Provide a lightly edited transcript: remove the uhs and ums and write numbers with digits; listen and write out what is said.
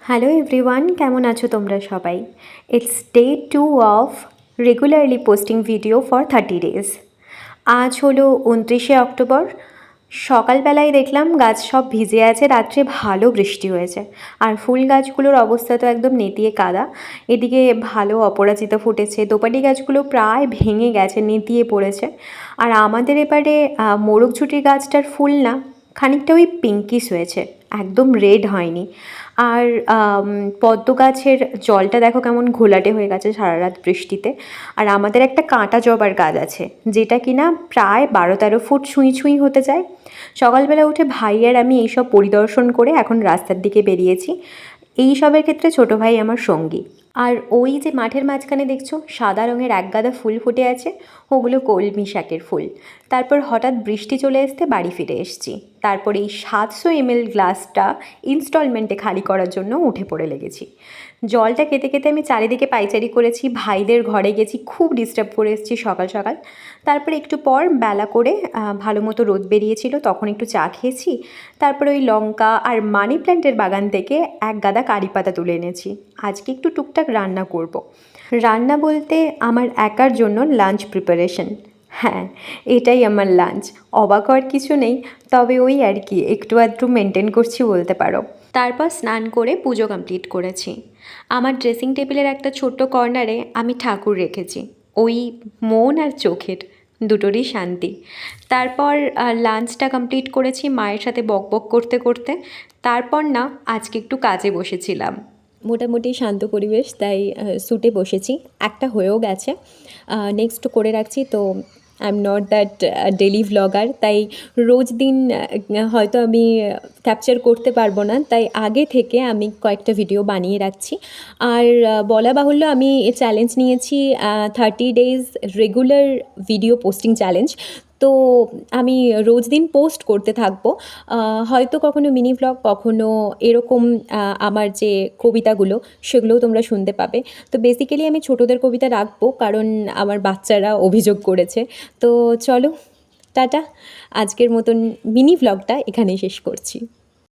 Hello everyone, কেমন আছো তোমরা সবাই? It's day 2 of regularly posting video for 30 days. আজ হলো 29শে অক্টোবর। সকালবেলায় দেখলাম গাছ সব ভিজে আছে, রাত্রে ভালো বৃষ্টি হয়েছে। আর ফুল গাছগুলোর অবস্থা তো একদম নেতিয়ে কাদা। এদিকে ভালো অপরাজিতা ফুটেছে, দোপাটি গাছগুলো প্রায় ভেঙে গেছে, নেতিয়ে পড়েছে। আর আমাদের এবারে মোরগঝুটির গাছটার ফুল না খানিকটা ওই পিঙ্কিশ হয়েছে, একদম রেড হয়নি। আর পদ্ম গাছের জলটা দেখো কেমন ঘোলাটে হয়ে গেছে সারা রাত বৃষ্টিতে। আর আমাদের একটা কাঁটা জবার গাছ আছে, যেটা কিনা প্রায় 12-13 ফুট ছুঁই ছুঁই হতে যায়। সকালবেলা উঠে ভাই আর আমি এইসব পরিদর্শন করে এখন রাস্তার দিকে বেরিয়েছি। এই সবের ক্ষেত্রে ছোটো ভাই আমার সঙ্গী। আর ওই যে মাঠের মাঝখানে দেখছো সাদা রঙের একগাদা ফুল ফুটে আছে, ওগুলো কলমি শাকের ফুল। তারপর হঠাৎ বৃষ্টি চলে আসতে বাড়ি ফিরে এসেছি। তারপর এই 700 ml গ্লাসটা ইনস্টলমেন্টে খালি করার জন্য উঠে পড়ে লেগেছি। জলটা খেতে খেতে আমি চারিদিকে পাইচারি করেছি, ভাইদের ঘরে গেছি, খুব ডিস্টার্ব করে এসেছি সকাল সকাল। তারপরে একটু পর বেলা করে ভালো মতো রোদ বেরিয়েছিল, তখন একটু চা খেয়েছি। তারপরে ওই লঙ্কা আর মানি প্ল্যান্টের বাগান থেকে এক গাদা কারি পাতা তুলে এনেছি। আজকে একটু টুকটাক রান্না করব। রান্না বলতে আমার একার জন্য লাঞ্চ প্রিপারেশন। হ্যাঁ, এটাই আমার লাঞ্চ। অবাক হওয়ার কিছু নেই, তবে ওই আর কি একটু আধটু মেনটেন করছি বলতে পারো। তারপর স্নান করে পুজো কমপ্লিট করেছি। আমার ড্রেসিং টেবিলের একটা ছোট্ট কর্নারে আমি ঠাকুর রেখেছি, ওই মন আর চোখের দুটোরই শান্তি। তারপর লাঞ্চটা কমপ্লিট করেছি মায়ের সাথে বকবক করতে করতে। তারপর না আজকে একটু কাজে বসেছিলাম। মোটামুটি শান্ত পরিবেশ, তাই স্যুটে বসেছি। একটা হয়েও গেছে, নেক্সট করে রাখছি। তো I am not that daily vlogger, তাই রোজ দিন হয়তো আমি ক্যাপচার করতে পারবো না, তাই আগে থেকে আমি কয়েকটা ভিডিও বানিয়ে রাখছি। আর বলা বাহুল্য আমি চ্যালেঞ্জ নিয়েছি 30 days regular video posting challenge. তো আমি রোজ দিন পোস্ট করতে থাকবো, হয়তো কখনো মিনি ভ্লগ, কখনো এরকম আমার যে কবিতাগুলো সেগুলোও তোমরা শুনতে পাবে। তো বেসিক্যালি আমি ছোটদের কবিতা রাখবো, কারণ আমার বাচ্চারা অভিযোগ করেছে। তো চলো, টাটা। আজকের মতন মিনি ভ্লগটা এখানেই শেষ করছি।